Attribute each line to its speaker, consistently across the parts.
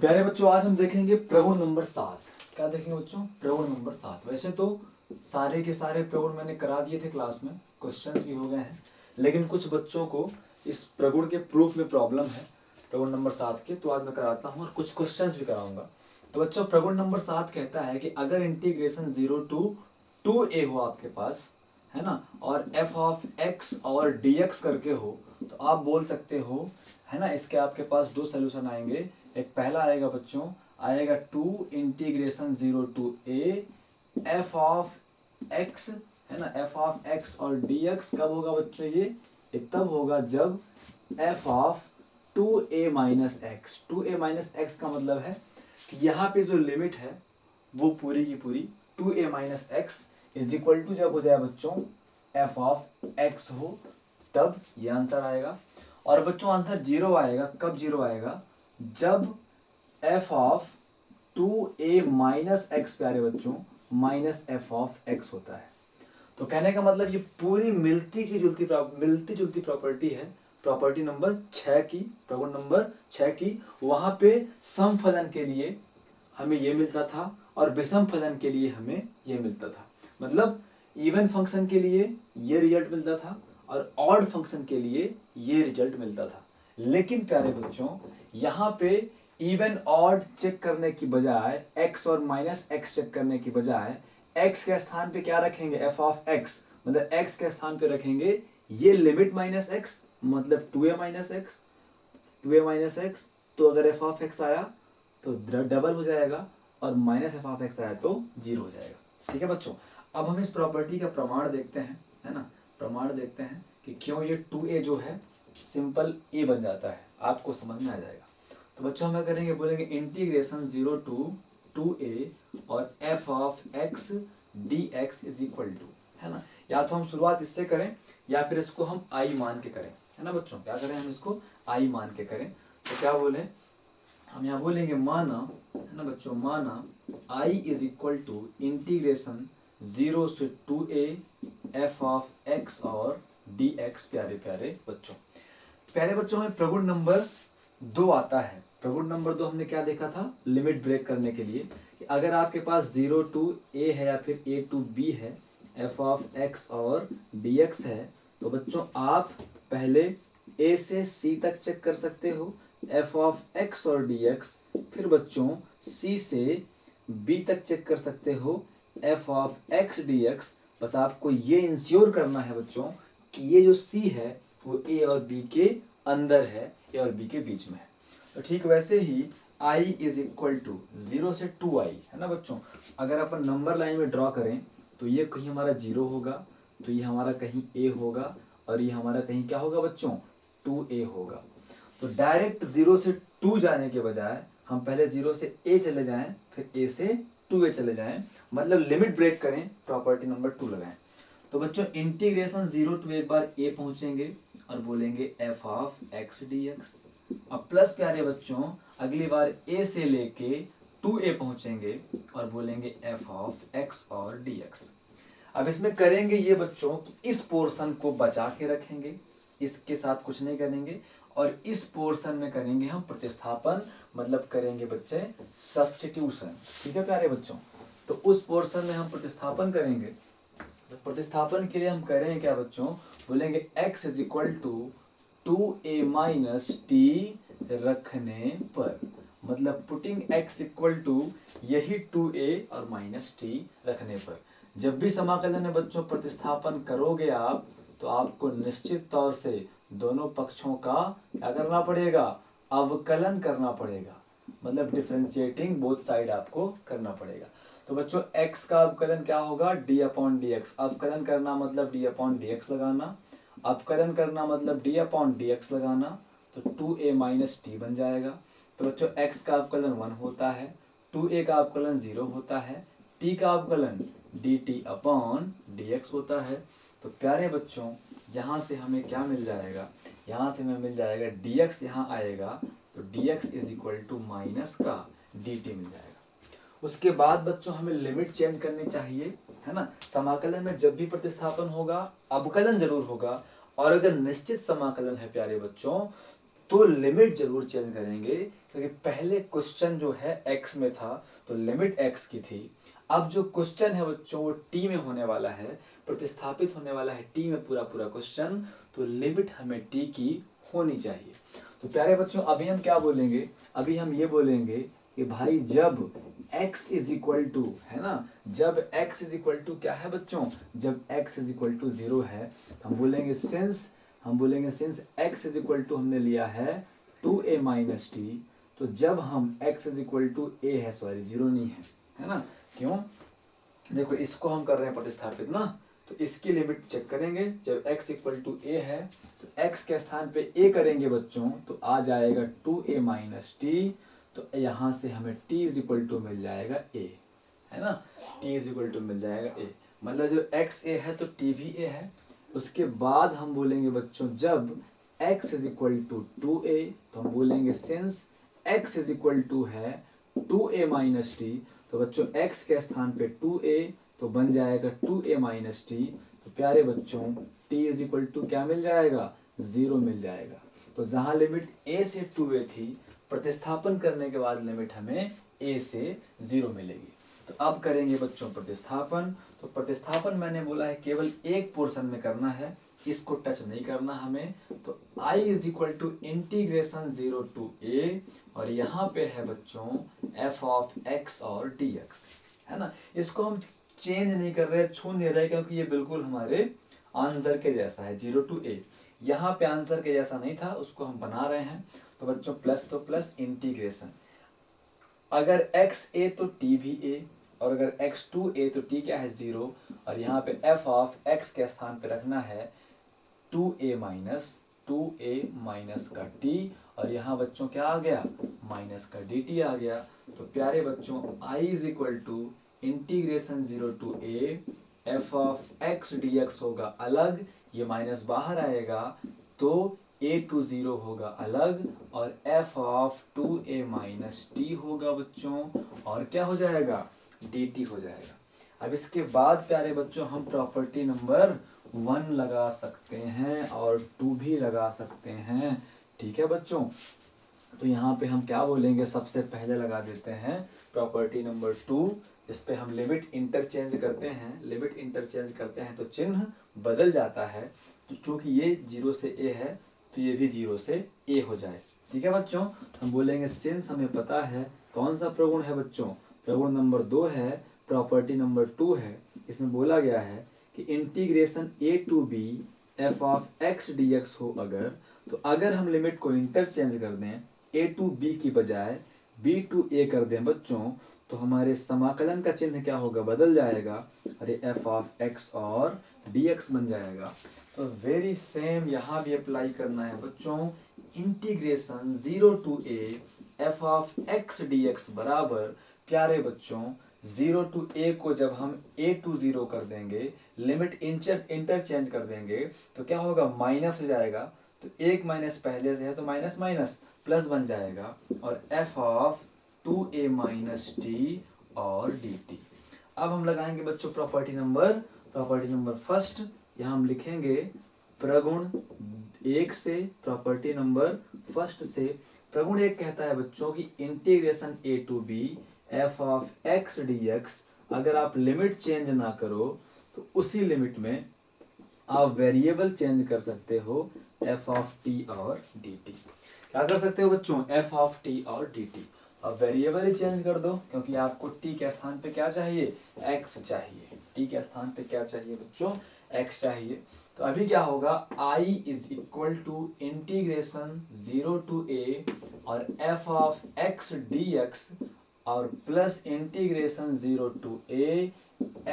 Speaker 1: प्यारे बच्चों, आज हम देखेंगे प्रगुण नंबर 7। क्या देखेंगे बच्चों? प्रगुण नंबर 7। वैसे तो सारे के सारे प्रगुण मैंने करा दिए थे क्लास में, क्वेश्चंस भी हो गए हैं, लेकिन कुछ बच्चों को इस प्रगुण के प्रूफ में प्रॉब्लम है प्रगुण नंबर 7 के, तो आज मैं कराता हूँ और कुछ क्वेश्चंस भी कराऊंगा। तो बच्चों, प्रगुण नंबर 7 कहता है कि अगर इंटीग्रेशन 0 to 2a हो आपके पास, है ना, और f ऑफ x और dx करके हो, तो आप बोल सकते हो, है ना, इसके आपके पास दो सोल्यूशन आएंगे। एक पहला आएगा बच्चों, आएगा 2 integration 0 to a f of x, है ना, f ऑफ x और dx कब होगा बच्चों? ये तब होगा जब f of 2a minus x. 2a minus x का मतलब है कि यहाँ पे जो लिमिट है वो पूरी की पूरी 2a minus x is equal to जब हो जाए बच्चों f ऑफ x हो, तब ये आंसर आएगा। और बच्चों आंसर जीरो आएगा। कब जीरो आएगा? जब f of 2a minus x, प्यारे बच्चों, माइनस f ऑफ x होता है। तो कहने का मतलब ये पूरी मिलती जुलती प्रॉपर्टी है, प्रॉपर्टी नंबर 6 की, प्रगुण नंबर 6 की। वहां पे सम फलन के लिए हमें ये मिलता था और विषम फलन के लिए हमें ये मिलता था। मतलब इवन फंक्शन के लिए ये रिजल्ट मिलता था और ऑड फंक्शन के लिए ये रिजल्ट मिलता था। लेकिन प्यारे बच्चों, यहाँ पे इवन ऑड चेक करने की बजाय, एक्स और माइनस एक्स चेक करने की बजाय, एक्स के स्थान पे क्या रखेंगे? एफ ऑफ एक्स, मतलब एक्स के स्थान पे रखेंगे ये लिमिट माइनस एक्स, मतलब 2a minus x, 2a minus x. तो अगर एफ ऑफ एक्स आया तो डबल हो जाएगा और माइनस एफ ऑफ एक्स आया तो जीरो हो जाएगा। ठीक है बच्चों, अब हम इस प्रॉपर्टी का प्रमाण देखते हैं, है ना, प्रमाण देखते हैं कि क्यों ये 2a जो है सिंपल a बन जाता है, आपको समझ में आ जाएगा। तो बच्चों हम क्या करेंगे, बोलेंगे इंटीग्रेशन 0 to 2a और f of x dx is equal to, है ना, या तो हम शुरुआत इससे करें या फिर इसको हम i मान के करें, है ना बच्चों। क्या करें हम इसको i मान के करें, तो क्या बोले हम यहाँ बोलेंगे माना, है ना बच्चों, माना i is equal to integration 0 से 2a f ऑफ x और dx। प्यारे प्यारे बच्चों हमें प्रगुण नंबर 2 आता है। प्रगुण नंबर 2 हमने क्या देखा था लिमिट ब्रेक करने के लिए, कि अगर आपके पास 0 to a है या फिर a to b है, f ऑफ x और dx है, तो बच्चों आप पहले a से c तक चेक कर सकते हो f ऑफ x और dx, फिर बच्चों c से b तक चेक कर सकते हो f ऑफ x dx। बस आपको ये इंश्योर करना है बच्चों कि ये जो c है वो a और b के अंदर है, a और b के बीच में है। तो ठीक वैसे ही i इज इक्वल टू 0 से 2i, है ना बच्चों। अगर अपन नंबर लाइन में ड्रॉ करें तो ये कहीं हमारा 0 होगा, तो ये हमारा कहीं a होगा, और ये हमारा कहीं क्या होगा बच्चों? 2a होगा। तो डायरेक्ट 0 से 2 जाने के बजाय हम पहले 0 से a चले जाएं, फिर a से 2a चले जाएं, मतलब लिमिट ब्रेक करें, प्रॉपर्टी नंबर 2 लगाएं। तो बच्चों इंटीग्रेशन 0 to एक बार a पहुंचेंगे और बोलेंगे f ऑफ x dx। अब प्लस प्यारे बच्चों अगली बार a से लेके 2a पहुंचेंगे और बोलेंगे f ऑफ x और dx। अब इसमें करेंगे ये बच्चों कि इस पोर्शन को बचा के रखेंगे, इसके साथ कुछ नहीं करेंगे, और इस पोर्शन में करेंगे हम प्रतिस्थापन, मतलब करेंगे बच्चे सब्स्टिट्यूशन। ठीक है प्यारे बच्चों, तो उस पोर्शन में हम प्रतिस्थापन करेंगे। तो प्रतिस्थापन के लिए हम करेंगे क्या बच्चों, बोलेंगे x is equal to 2a minus t रखने पर, मतलब पुटिंग x इक्वल टू यही 2a और माइनस टी रखने पर। जब भी समाकलन में बच्चों प्रतिस्थापन करोगे आप, तो आपको निश्चित तौर से दोनों पक्षों का क्या करना पड़ेगा? अवकलन करना पड़ेगा, मतलब डिफरेंशिएटिंग बोथ साइड आपको करना पड़ेगा। तो बच्चों x का अवकलन क्या होगा? d upon D x. अवकलन करना मतलब d अपॉन डी एक्स लगाना, अवकलन करना मतलब d अपॉन डी एक्स लगाना, तो 2a माइनस टी बन जाएगा। तो बच्चों x का अवकलन 1 होता है, 2a का अवकलन 0 होता है, t का अवकलन dt अपॉन dx होता है। तो प्यारे बच्चों यहाँ से हमें क्या मिल जाएगा? यहाँ से हमें मिल जाएगा dx, यहाँ आएगा तो dx is equal to minus का dt मिल जाएगा। उसके बाद बच्चों हमें लिमिट चेंज करनी चाहिए, है ना। समाकलन में जब भी प्रतिस्थापन होगा अवकलन जरूर होगा, और अगर निश्चित समाकलन है प्यारे बच्चों तो लिमिट जरूर चेंज करेंगे, क्योंकि पहले क्वेश्चन जो है x में था तो लिमिट x की थी। अब जो क्वेश्चन है बच्चों वो t में होने वाला है, प्रतिस्थापित होने वाला है t में पूरा पूरा क्वेश्चन, तो लिमिट हमें t की होनी चाहिए। तो प्यारे बच्चों अभी हम क्या बोलेंगे, अभी हम ये बोलेंगे कि भाई जब x इज इक्वल टू, है ना, जब x इज इक्वल टू क्या है बच्चों, जब x इज इक्वल टू 0 है, तो हम बोलेंगे since x is equal to हमने लिया है 2a माइनस टी, तो जब हम x is equal to a है, सॉरी 0 नहीं है ना, क्यों, देखो इसको हम कर रहे हैं प्रतिस्थापित ना, तो इसकी लिमिट चेक करेंगे। जब x इक्वल टू ए है तो x के स्थान पे a करेंगे बच्चों, तो आ जाएगा 2a माइनस टी, तो यहाँ से हमें t इज इक्वल टू मिल जाएगा a, है ना, t इज इक्वल टू मिल जाएगा a, मतलब जब x a है तो t भी a है। उसके बाद हम बोलेंगे बच्चों जब x is equal to 2a, तो हम बोलेंगे since x is equal to है 2a माइनस टी, तो बच्चों x के स्थान पे 2a, तो बन जाएगा 2a माइनस टी, तो प्यारे बच्चों t इज इक्वल टू क्या मिल जाएगा, 0 मिल जाएगा। तो जहाँ लिमिट a से 2a थी, प्रतिस्थापन करने के बाद लिमिट हमें a से 0 मिलेगी। तो अब करेंगे बच्चों प्रतिस्थापन। तो प्रतिस्थापन मैंने बोला है केवल एक पोर्शन में करना है, इसको टच नहीं करना हमें। तो i is equal to integration 0 to a, और यहाँ पे है बच्चों f ऑफ x और dx, है ना, इसको हम चेंज नहीं कर रहे, छू नहीं रहे, क्योंकि ये बिल्कुल हमारे आंसर के जैसा है 0 टू a। यहाँ पे आंसर के जैसा नहीं था, उसको हम बना रहे हैं। तो बच्चों प्लस तो प्लस इंटीग्रेशन, अगर x a तो t भी a, और अगर x 2a तो t क्या है 0, और यहाँ पे f ऑफ x के स्थान पे रखना है 2a माइनस का t, और यहाँ बच्चों क्या आ गया, माइनस का dt आ गया। तो प्यारे बच्चों i is equal to integration 0 to a, f of x dx होगा अलग, ये माइनस बाहर आएगा, तो a टू 0 होगा अलग, और f of 2a minus T होगा बच्चों, और क्या हो जाएगा, dt हो जाएगा। अब इसके बाद प्यारे बच्चों हम प्रॉपर्टी नंबर 1 लगा सकते हैं और 2 भी लगा सकते हैं, ठीक है बच्चों। तो यहाँ पे हम क्या बोलेंगे, सबसे पहले लगा देते हैं प्रॉपर्टी नंबर 2, इस पे हम लिमिट इंटरचेंज करते हैं। लिमिट इंटरचेंज करते हैं तो चिन्ह बदल जाता है, तो चूंकि ये 0 से a है तो ये भी 0 से a हो जाए, ठीक है बच्चों। हम बोलेंगे सिंस हमें पता है कौन सा प्रगुण है बच्चों, प्रगुण नंबर 2 है, प्रॉपर्टी नंबर 2 है। इसमें बोला गया है कि integration a to b f of x dx हो अगर, तो अगर हम लिमिट को इंटरचेंज कर दें, a टू b की बजाय b टू a कर दें बच्चों, तो हमारे समाकलन का चिन्ह क्या होगा, बदल जाएगा, अरे f ऑफ x और dx बन जाएगा। तो वेरी सेम यहाँ भी अप्लाई करना है बच्चों, integration 0 to a f of x dx बराबर, प्यारे बच्चों 0 टू a को जब हम a टू 0 कर देंगे, लिमिट इंटरचेंज कर देंगे, तो क्या होगा, माइनस हो जाएगा, तो एक माइनस पहले से है तो माइनस माइनस प्लस बन जाएगा, और f of 2a minus T और dt। अब हम लगाएंगे बच्चों प्रॉपर्टी नंबर फर्स्ट, यहाँ हम लिखेंगे प्रगुण 1 से, प्रॉपर्टी नंबर फर्स्ट से। प्रगुण 1 कहता है बच्चों कि integration a to b f of x dx, अगर आप लिमिट चेंज ना करो तो उसी लिमिट में आप वेरिएबल चेंज कर सकते हो, f ऑफ t और dt। क्या कर सकते हो बच्चों, f ऑफ t और dt। अब वेरिएबल ही चेंज कर दो, क्योंकि आपको t के स्थान पे क्या चाहिए, x चाहिए। t के स्थान पे क्या चाहिए बच्चों, x चाहिए। तो अभी क्या होगा, i is equal to integration 0 to a और f ऑफ x dx, और plus integration 0 to a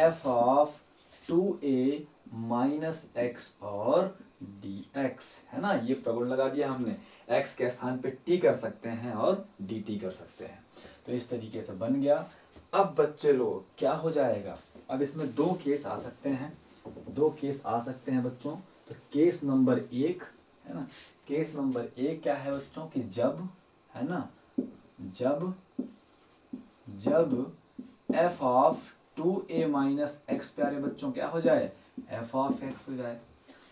Speaker 1: f of 2a minus x और dx, है ना। ये प्रगुण लगा दिया हमने, x के स्थान पे t कर सकते हैं और dt कर सकते हैं, तो इस तरीके से बन गया। अब बच्चे लोग क्या हो जाएगा, अब इसमें दो केस आ सकते हैं बच्चों। तो केस नंबर 1 है ना, केस नंबर 1 क्या है बच्चों कि जब, है ना, जब f of 2a minus x, प्यारे बच्चों क्या हो जाए, f ऑफ x हो जाए।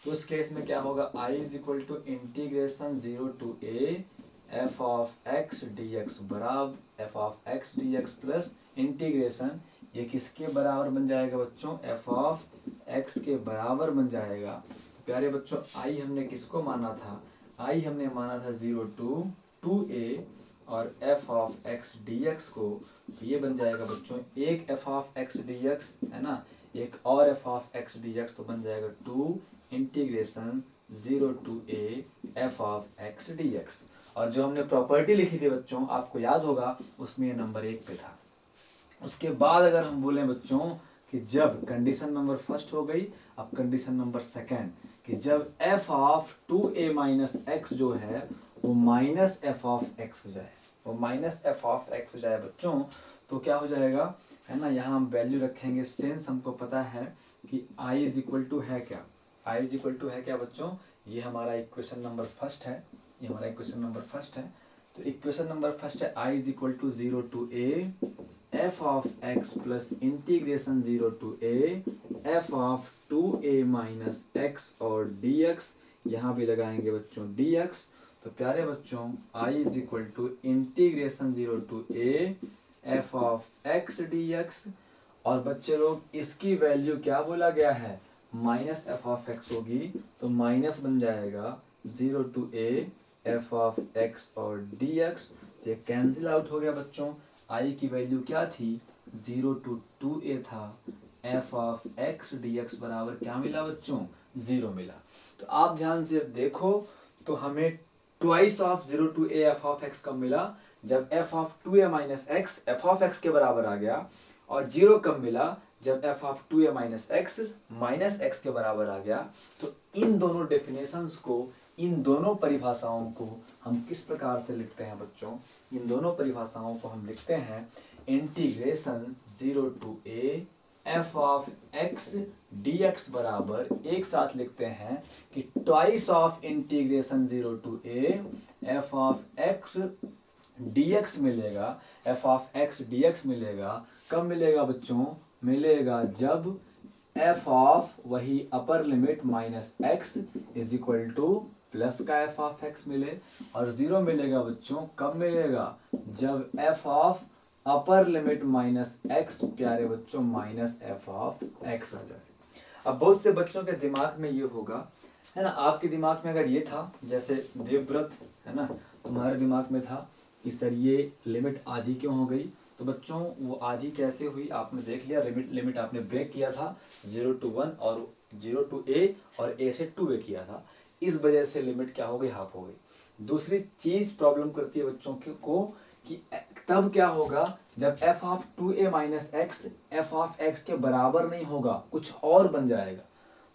Speaker 1: उस केस में क्या होगा, I is equal to integration 0 to a f of x dx बराबर f of x dx plus integration, ये किसके बराबर बन जाएगा बच्चों, f ऑफ x के बराबर बन जाएगा। प्यारे बच्चों I हमने किसको माना था, I हमने माना था 0 टू 2a और f ऑफ x dx को, तो ये बन जाएगा बच्चों एक f ऑफ x dx है ना, एक और f ऑफ x dx, तो बन जाएगा 2 integration 0 to a f of x dx। और जो हमने प्रॉपर्टी लिखी थी बच्चों, आपको याद होगा, उसमें ये नंबर 1 पे था। उसके बाद अगर हम बोले बच्चों कि जब कंडीशन नंबर फर्स्ट हो गई, अब कंडीशन नंबर सेकेंड, कि जब f of 2a minus x जो है वो माइनस f ऑफ x हो जाए, वो माइनस f ऑफ x हो जाए बच्चों, तो क्या हो जाएगा, है ना, यहाँ हम वैल्यू रखेंगे सिंस हमको पता है कि I इज इक्वल टू है क्या, I इज इक्वल टू है क्या बच्चों, ये हमारा इक्वेशन नंबर फर्स्ट है, ये हमारा इक्वेशन नंबर फर्स्ट है। तो इक्वेशन नंबर फर्स्ट है I is equal to 0 to a f of x plus integration 0 to a f of 2a minus x और dx, यहाँ भी लगाएंगे बच्चों dx। तो प्यारे बच्चों I is equal to integration 0 to a f of x dx, और बच्चे लोग इसकी वैल्यू क्या बोला गया है, माइनस f ऑफ x होगी, तो माइनस बन जाएगा 0 to a f of x और dx, ये कैंसिल आउट हो गया बच्चों। I की वैल्यू क्या थी, 0 टू 2a था, f ऑफ x dx बराबर क्या मिला बच्चों, 0 मिला। तो आप ध्यान से देखो, तो हमें twice of 0 to a f of x कब मिला, जब f of 2a minus x f of x के बराबर आ गया, और 0 कब मिला, जब f of 2a minus x के बराबर आ गया। तो इन दोनों डेफिनेशंस को, इन दोनों परिभाषाओं को हम किस प्रकार से लिखते हैं बच्चों, इन दोनों परिभाषाओं को हम लिखते हैं integration 0 to a f of x dx बराबर, एक साथ लिखते हैं कि twice of integration 0 to a f of x dx मिलेगा, f ऑफ x dx मिलेगा, कब मिलेगा बच्चों, मिलेगा जब f ऑफ वही upper limit minus x is equal two plus का f ऑफ x मिले, और 0 मिलेगा बच्चों कब मिलेगा, जब f of upper limit minus x, प्यारे बच्चों माइनस f ऑफ x आ जाए। अब बहुत से बच्चों के दिमाग में ये होगा, है ना, आपके दिमाग में अगर ये था, जैसे देवव्रत है ना, तुम्हारे दिमाग में था कि सर ये लिमिट आधी क्यों हो गई, तो बच्चों वो आधी कैसे हुई, आपने देख लिया, लिमिट आपने ब्रेक किया था 0 टू 1 और 0 टू a और a से 2a किया था, इस वजह से लिमिट क्या हो गई, हाफ हो गई। दूसरी चीज प्रॉब्लम करती है बच्चों को कि तब क्या होगा, जब f of 2a minus x f of x के बराबर नहीं होगा, कुछ और बन जाएगा।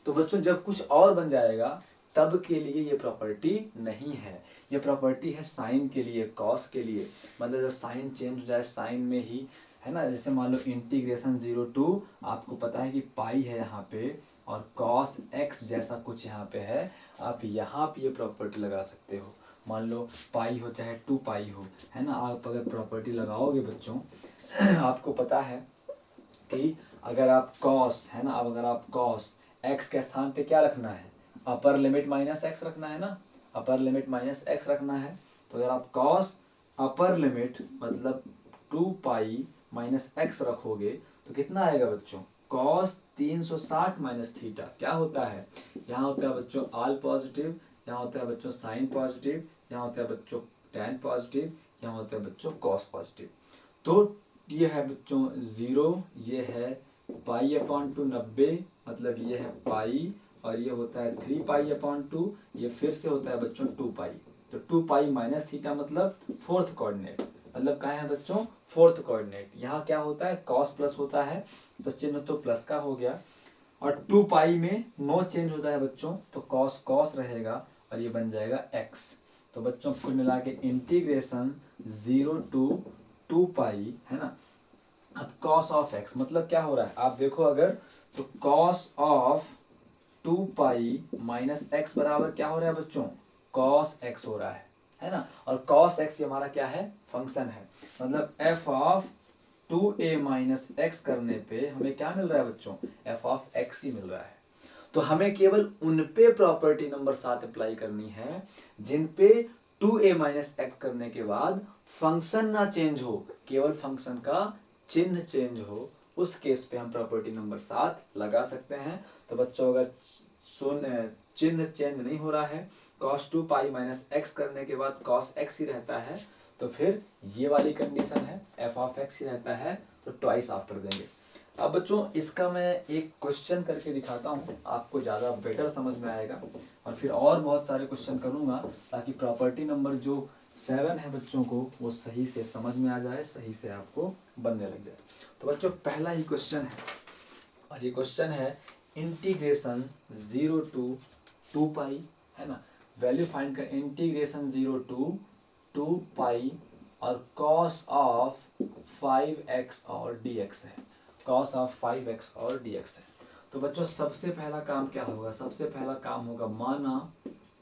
Speaker 1: तो बच्चों जब कुछ और बन जाएगा तब के लिए ये प्रॉपर्टी नहीं है, ये प्रॉपर्टी है साइन के लिए, कॉस के लिए, मतलब जब साइन चेंज हो जाए साइन में ही, है ना, जैसे मान लो इंटीग्रेशन 0 टू, आपको पता है कि पाई है यहाँ पे, और कॉस x जैसा कुछ यहाँ पे है, आप यहाँ पे ये प्रॉपर्टी लगा सकते हो, मान लो पाई हो चाहे 2 पाई हो, है ना, आप अगर प्रॉपर्टी लगाओगे बच्चों आपको पता है कि अगर आप कॉस, है ना, अब अगर आप कॉस x के स्थान पे क्या रखना है, अपर लिमिट माइनस x रखना है ना, अपर लिमिट माइनस x रखना है, तो अगर आप कॉस अपर लिमिट मतलब 2 पाई माइनस x रखोगे तो कितना आएगा बच्चों, कॉस 360 माइनस थीटा, क्या होता है, यहाँ होता है बच्चों आल पॉजिटिव, यहाँ होता है बच्चों साइन पॉजिटिव, यहाँ होता है बच्चों टैन पॉजिटिव, यहाँ होता है बच्चों कॉस पॉजिटिव। तो ये है बच्चों 0, ये है पाई अपॉन 2 90, मतलब ये है पाई, और ये होता है 3 पाई अपॉन 2, ये फिर से होता है बच्चों 2 पाई, तो 2 पाई माइनस थीटा मतलब फोर्थ कोऑर्डिनेट, मतलब कहाँ है बच्चों, फोर्थ कोऑर्डिनेट। यहाँ क्या होता है, कॉस प्लस होता है, तो चिन्ह तो प्लस का हो गया, और 2 पाई में नो चेंज होता है बच्चों, तो कॉस कॉस रहेगा, और ये बन जाएगा x। तो बच्चों कुल मिला के इंटीग्रेशन 0 टू 2 पाई, है ना। अब कॉस ऑफ x मतलब क्या हो रहा है, आप देखो अगर, तो cos of 2 pi minus x बराबर क्या हो रहा है बच्चों, कॉस x हो रहा है ना, और कॉस x हमारा क्या है, फंक्शन है, मतलब f of 2a minus x करने पे हमें क्या मिल रहा है बच्चों, f ऑफ x ही मिल रहा है। तो हमें केवल उन पे प्रॉपर्टी नंबर 7 अप्लाई करनी है जिन पे 2a माइनस एक्स करने के बाद फंक्शन ना चेंज हो, केवल फंक्शन का चिन्ह चेंज हो, उस केस पे हम प्रॉपर्टी नंबर 7 लगा सकते हैं। तो बच्चों अगर चिन्ह चेंज नहीं हो रहा है, cos 2 पाई माइनस एक्स करने के बाद cos x ही रहता है, तो फिर ये वाली कंडीशन है f ऑफ x ही रहता है, तो ट्वाइस ऑफ कर देंगे। अब बच्चों इसका मैं एक क्वेश्चन करके दिखाता हूँ, आपको ज़्यादा बेटर समझ में आएगा, और फिर और बहुत सारे क्वेश्चन करूँगा ताकि प्रॉपर्टी नंबर जो 7 है बच्चों को वो सही से समझ में आ जाए, सही से आपको बनने लग जाए। तो बच्चों पहला ही क्वेश्चन है, और ये क्वेश्चन है इंटीग्रेशन 0 टू 2 पाई, है ना, वैल्यू फाइंड कर, इंटीग्रेशन 0 टू 2 पाई और cos ऑफ 5x और dx है, cos ऑफ 5x और dx है। तो बच्चों सबसे पहला काम क्या होगा, सबसे पहला काम होगा माना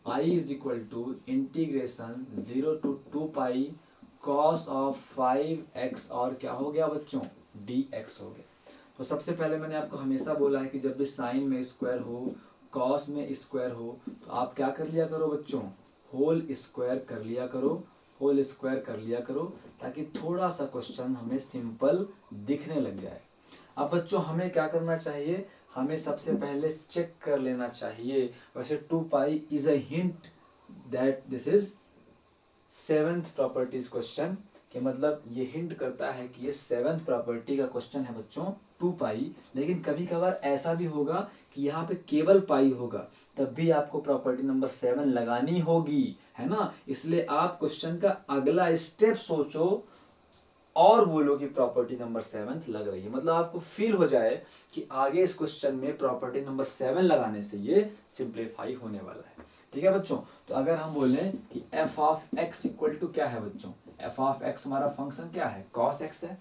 Speaker 1: I is equal to integration 0 to 2 pi cos of 5x और क्या हो गया बच्चों, dx हो गया। तो सबसे पहले मैंने आपको हमेशा बोला है कि जब भी साइन में स्क्वायर हो, कॉस में स्क्वायर हो, तो आप क्या कर लिया करो बच्चों, होल स्क्वायर कर लिया करो, होल स्क्वायर कर लिया करो, ताकि थोड़ा सा क्वेश्चन हमें सिंपल दिखने लग जाए। अब बच्चों हमें क्या करना चाहिए, हमें सबसे पहले चेक कर लेना चाहिए, वैसे 2 pi is a hint that this is 7th properties question, कि मतलब ये हिंट करता है कि ये 7th प्रॉपर्टी का क्वेश्चन है बच्चों 2 पाई। लेकिन कभी कभार ऐसा भी होगा कि यहाँ पे केवल पाई होगा, तब भी आपको प्रॉपर्टी नंबर 7 लगानी होगी, है ना। इसलिए आप क्वेश्चन का अगला स्टेप सोचो और बोलो कि प्रॉपर्टी नंबर 7 लग रही है, मतलब आपको फील हो जाए कि आगे इस क्वेश्चन में प्रॉपर्टी नंबर 7 लगाने से ये सिंप्लीफाई होने वाला है। ठीक है बच्चों, तो अगर हम बोलें कि f of x equal to क्या है बच्चों, f ऑफ x हमारा फंक्शन क्या है, cos x है,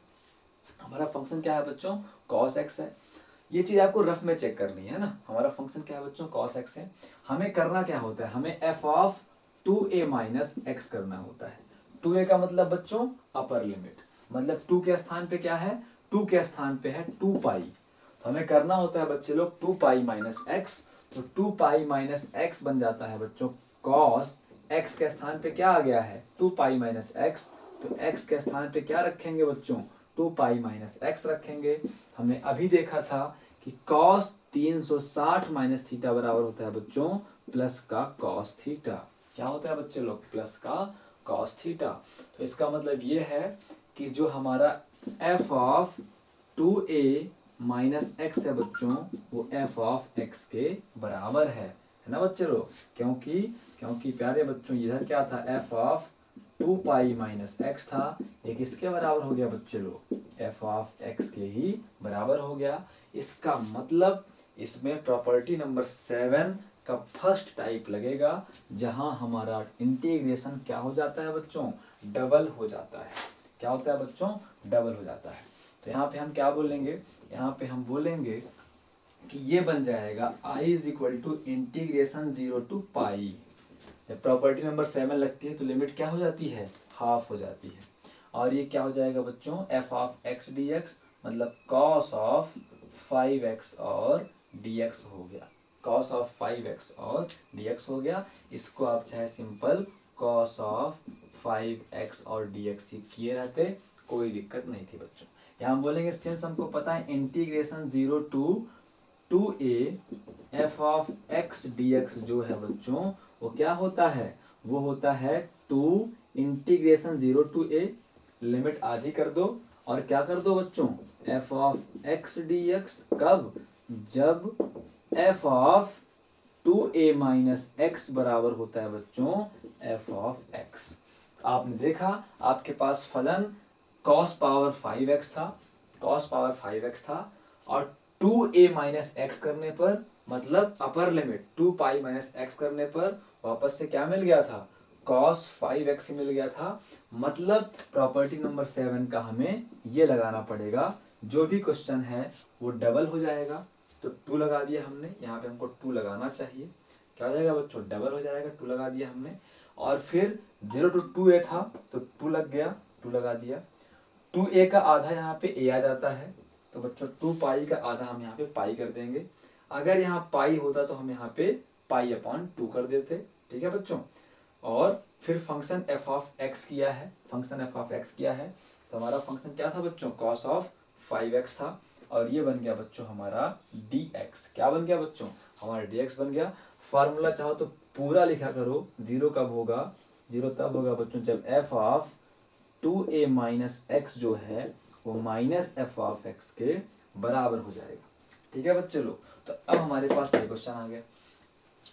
Speaker 1: हमारा फंक्शन क्या है बच्चों, cos x है। ये चीज आपको रफ में चेक करनी है ना, हमारा फंक्शन क्या है बच्चों, cos x है। हमें करना क्या होता है, हमें f of 2a minus x करना होता है। 2a का मतलब बच्चों अपर लिमिट, मतलब 2 के स्थान पे क्या है, 2 के स्थान पे है 2 पाई, तो हमें करना होता है बच्चे लोग 2 पाई माइनस एक्स, तो 2 पाई माइनस एक्स बन जाता है बच्चों cos x के स्थान पे क्या आ गया है, 2 पाई माइनस एक्स, तो x के स्थान पे क्या रखेंगे बच्चों, 2 पाई माइनस एक्स रखेंगे। हमने अभी देखा था कि cos 360 माइनस थीटा बराबर होता है बच्चों प्लस का cos थीटा, क्या होता है बच्चे लोग, प्लस का cos थीटा। तो इसका मतलब ये है कि जो हमारा f of 2a minus x है बच्चों, वो f ऑफ x के बराबर है ना बच्चे लोग, क्योंकि प्यारे बच्चों इधर क्या था, f of 2 pi minus x था, ये किसके बराबर हो गया बच्चे लोग, f ऑफ x के ही बराबर हो गया। इसका मतलब इसमें प्रॉपर्टी नंबर 7 का फर्स्ट टाइप लगेगा, जहां हमारा इंटीग्रेशन क्या हो जाता है बच्चों, डबल हो जाता है। क्या होता है बच्चों, डबल हो जाता है। तो यहाँ पे हम क्या बोलेंगे, यहाँ पे हम बोलेंगे कि ये बन जाएगा I is equal to integration 0 to pi. जब प्रॉपर्टी नंबर 7 लगती है तो लिमिट क्या हो जाती है, हाफ हो जाती है, और ये क्या हो जाएगा बच्चों, f ऑफ x dx, मतलब cos ऑफ 5x और dx हो गया, cos ऑफ 5x और dx हो गया। इसको आप चाहे सिंपल cos ऑफ 5x और dx ही किए रहते, कोई दिक्कत नहीं थी बच्चों। यहाँ हम बोलेंगे सिंस हमको पता है integration 0 to 2a f of x dx जो है बच्चों वो क्या होता है, वो होता है 2 इंटीग्रेशन 0 टू a, लिमिट आधी कर दो और क्या कर दो बच्चों, f ऑफ x dx, कब, जब f of 2a minus x बराबर होता है बच्चों f ऑफ x। आपने देखा आपके पास फलन cos पावर 5x था, cos पावर 5x था, और 2a माइनस एक्स करने पर, मतलब अपर लिमिट 2 पाई माइनस एक्स करने पर वापस से क्या मिल गया था, cos 5x मिल गया था। मतलब प्रॉपर्टी नंबर 7 का हमें ये लगाना पड़ेगा, जो भी क्वेश्चन है वो डबल हो जाएगा। तो 2 लगा दिया हमने, यहाँ पे हमको 2 लगाना चाहिए, क्या हो जाएगा बच्चों, डबल हो जाएगा, 2 लगा दिया हमने। और फिर 0 टू 2a था तो 2 लग गया, 2 लगा दिया, 2a का आधा यहाँ पे a आ जाता है, तो बच्चों 2 पाई का आधा हम यहाँ पे पाई कर देंगे। अगर यहाँ पाई होता तो हम यहाँ पे पाई अपॉन 2 कर देते, ठीक है बच्चों। और फिर फंक्शन एफ ऑफ एक्स किया है, फंक्शन एफ ऑफ एक्स किया है, तो हमारा फंक्शन क्या था बच्चों, कॉस ऑफ 5x था, और ये बन गया बच्चों हमारा dx। क्या बन गया बच्चों, हमारा dx बन गया। फार्मूला चाहो तो पूरा लिखा करो, जीरो कब होगा, जीरो तब होगा बच्चों जब F of 2a minus x जो है वो माइनस एफ ऑफ एक्स के बराबर हो जाएगा, ठीक है बच्चे लोग। तो अब हमारे पास ये क्वेश्चन आ गया।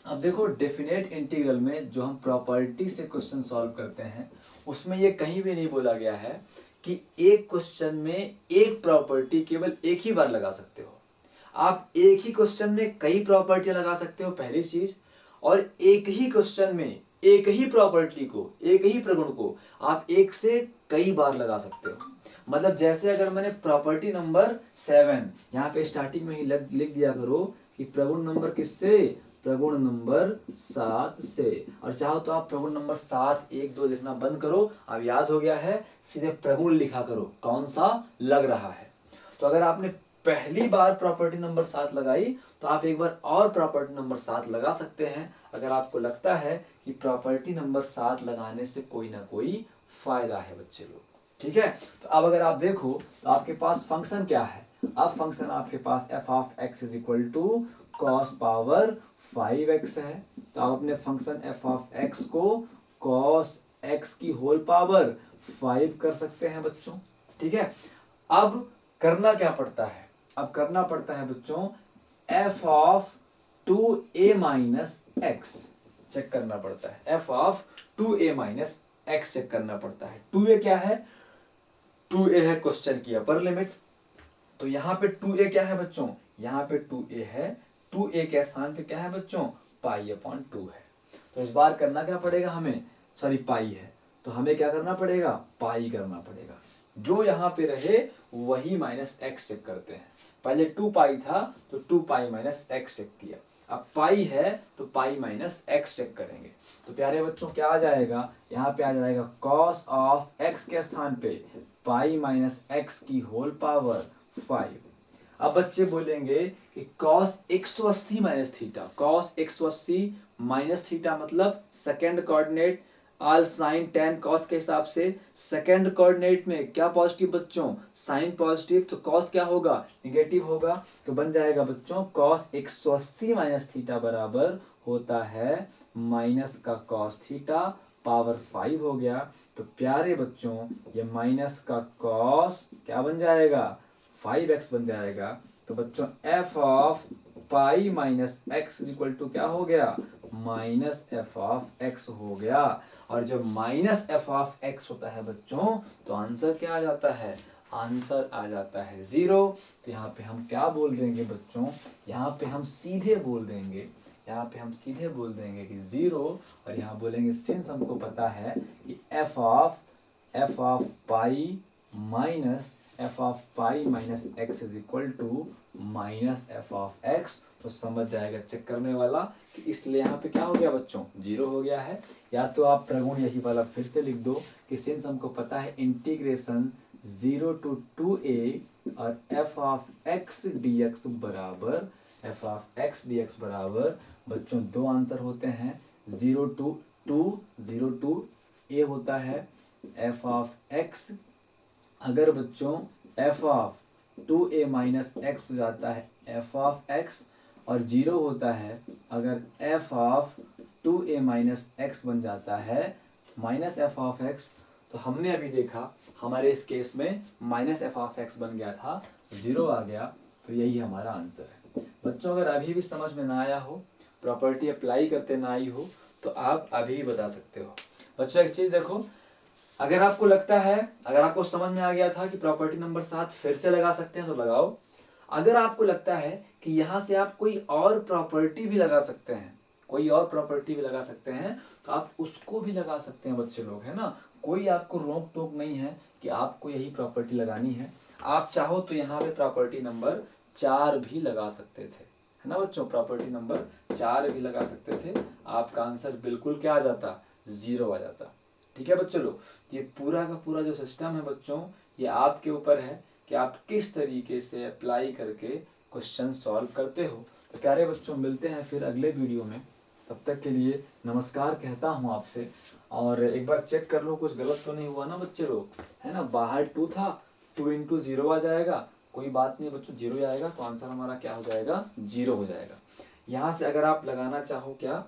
Speaker 1: अब देखो डेफिनेट इंटीग्रल में जो हम प्रॉपर्टी से क्वेश्चन सॉल्व करते हैं उसमें ये कहीं भी नहीं बोला गया है कि एक क्वेश्चन में एक प्रॉपर्टी केवल एक ही बार लगा सकते हो। आप एक ही क्वेश्चन में कई प्रॉपर्टियां लगा सकते हो, पहली चीज। और एक ही क्वेश्चन में एक ही प्रॉपर्टी को, एक ही प्रगुण को आप एक से कई बार लगा सकते हो। मतलब जैसे अगर मैंने प्रॉपर्टी नंबर 7 यहाँ पे स्टार्टिंग में ही लिख दिया करो कि प्रगुण नंबर किससे, प्रगुण नंबर 7 से। और चाहो तो आप प्रगुण नंबर 7 1 2 लिखना बंद करो, अब याद हो गया है, सीधे प्रगुण लिखा करो कौन सा लग रहा है। तो अगर आपने पहली बार प्रॉपर्टी नंबर 7 लगाई तो आप एक बार और प्रॉपर्टी नंबर 7 लगा सकते हैं, अगर आपको लगता है कि प्रॉपर्टी नंबर 7 लगाने से कोई ना कोई फायदा है बच्चे लोग, ठीक है। तो अब अगर आप देखो तो आपके पास फंक्शन क्या है, अब फंक्शन आपके पास f of x is equal to cos power 5x है। तो आप अपने फंक्शन एफ ऑफ एक्स को कॉस एक्स की होल पावर 5 कर सकते हैं बच्चों, ठीक है। अब करना क्या पड़ता है, अब करना पड़ता है बच्चों f of 2a minus x check करना पड़ता है, f of 2a minus x check करना पड़ता है। 2a क्या है, 2a है क्वेश्चन की अपर लिमिट। तो यहाँ पे 2a क्या है बच्चों, यहाँ पे 2a है, 2a के स्थान पे क्या है बच्चों, पाई अपॉन 2 है। तो इस बार करना क्या पड़ेगा हमें, सॉरी पाई है, तो हमें क्या करना पड़ेगा, पाई करना पड़ेगा। जो यहाँ पे रहे वही माइनस एक्स चेक करते हैं। पहले 2 पाई था तो 2 पाई माइनस एक्स चेक किया, अब पाई है तो पाई माइनस एक्स चेक करेंगे। तो प्यारे बच्चों क्या आ जाएगा, यहाँ पे आ जाएगा कॉस ऑफ एक्स के स्थान पे पाई माइनस एक्स की होल पावर 5। अब बच्चे बोलेंगे कि cos 180 minus theta, cos 180 minus theta मतलब second coordinate, all sine tan cos के हिसाब से सेकेंड कोऑर्डिनेट में क्या पॉजिटिव बच्चों, साइन पॉजिटिव, तो कॉस क्या होगा, नेगेटिव होगा। तो बन जाएगा बच्चों कॉस 180 माइनस थीटा बराबर होता है माइनस का कॉस थीटा पावर 5 हो गया। तो प्यारे बच्चों ये माइनस का कॉस क्या बन जाएगा, 5x बन जाएगा। तो बच्चों f of pi minus x equal to क्या हो गया, माइनस एफ ऑफ एक्स हो गया। और जब माइनस एफ ऑफ एक्स होता है बच्चों तो आंसर क्या आ जाता है, आंसर आ जाता है 0। तो यहाँ पे हम क्या बोल देंगे बच्चों, यहाँ पे हम सीधे बोल देंगे, यहाँ पे हम सीधे बोल देंगे कि 0। और यहाँ बोलेंगे सिंस हमको पता है कि f of pi minus f of pi minus x is equal to minus f of x, तो समझ जाएगा चेक करने वाला कि इसलिए यहाँ पे क्या हो गया बच्चों, 0 हो गया है। या तो आप प्रगुण यही वाला फिर से लिख दो कि सिंस हमको पता है इंटीग्रेशन 0 to 2a और f of x d x बराबर, f of x d x बराबर बच्चों दो आंसर होते हैं, 0 to 2, 0 to a होता है एफ ऑफ एक्स। अगर बच्चों f of 2a minus x हो जाता है एफ ऑफ एक्स, और 0 होता है अगर F of 2a minus x बन जाता है माइनस एफ ऑफ एक्स। तो हमने अभी देखा हमारे इस केस में माइनस एफ ऑफ एक्स बन गया था, 0 आ गया, तो यही हमारा आंसर है। बच्चों अगर अभी भी समझ में ना आया हो, प्रॉपर्टी अप्लाई करते ना आई हो, तो आप अभी बता सकते हो। बच्चों एक चीज देखो, अगर आपको लगता है, अगर आपको समझ में आ गया था कि प्रॉपर्टी नंबर 7 फिर से लगा सकते हैं तो लगाओ। अगर आपको लगता है कि यहाँ से आप कोई और प्रॉपर्टी भी लगा सकते हैं, कोई और प्रॉपर्टी भी लगा सकते हैं, तो आप उसको भी लगा सकते हैं बच्चे लोग, है ना। कोई आपको रोक टोक नहीं है कि आपको यही प्रॉपर्टी लगानी है। आप चाहो तो यहाँ पे प्रॉपर्टी नंबर 4 भी लगा सकते थे, है ना बच्चों, प्रॉपर्टी नंबर 4 भी लगा सकते थे। आपका आंसर बिल्कुल क्या आ जाता, 0 आ जाता। ठीक है बच्चों लोग, ये पूरा का पूरा जो सिस्टम है बच्चों, ये आपके ऊपर है कि आप किस तरीके से अप्लाई करके क्वेश्चन सॉल्व करते हो। तो प्यारे बच्चों मिलते हैं फिर अगले वीडियो में, तब तक के लिए नमस्कार कहता हूँ आपसे। और एक बार चेक कर लो कुछ गलत तो नहीं हुआ ना बच्चे लोग, है ना। बाहर 2 था, 2 इंटू 0 आ जाएगा, कोई बात नहीं बच्चों, 0 आएगा तो आंसर हमारा क्या हो जाएगा, 0 हो जाएगा। यहाँ से अगर आप लगाना चाहो क्या,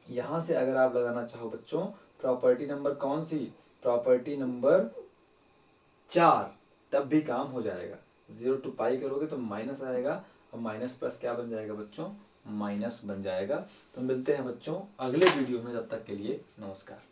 Speaker 1: यहाँ से अगर आप लगाना चाहो बच्चों प्रॉपर्टी नंबर कौन सी, प्रॉपर्टी नंबर 4, तब भी काम हो जाएगा। 0 टू पाई करोगे तो माइनस आएगा, और माइनस प्लस क्या बन जाएगा बच्चों, माइनस बन जाएगा। तो मिलते हैं बच्चों अगले वीडियो में, तब तक के लिए नमस्कार।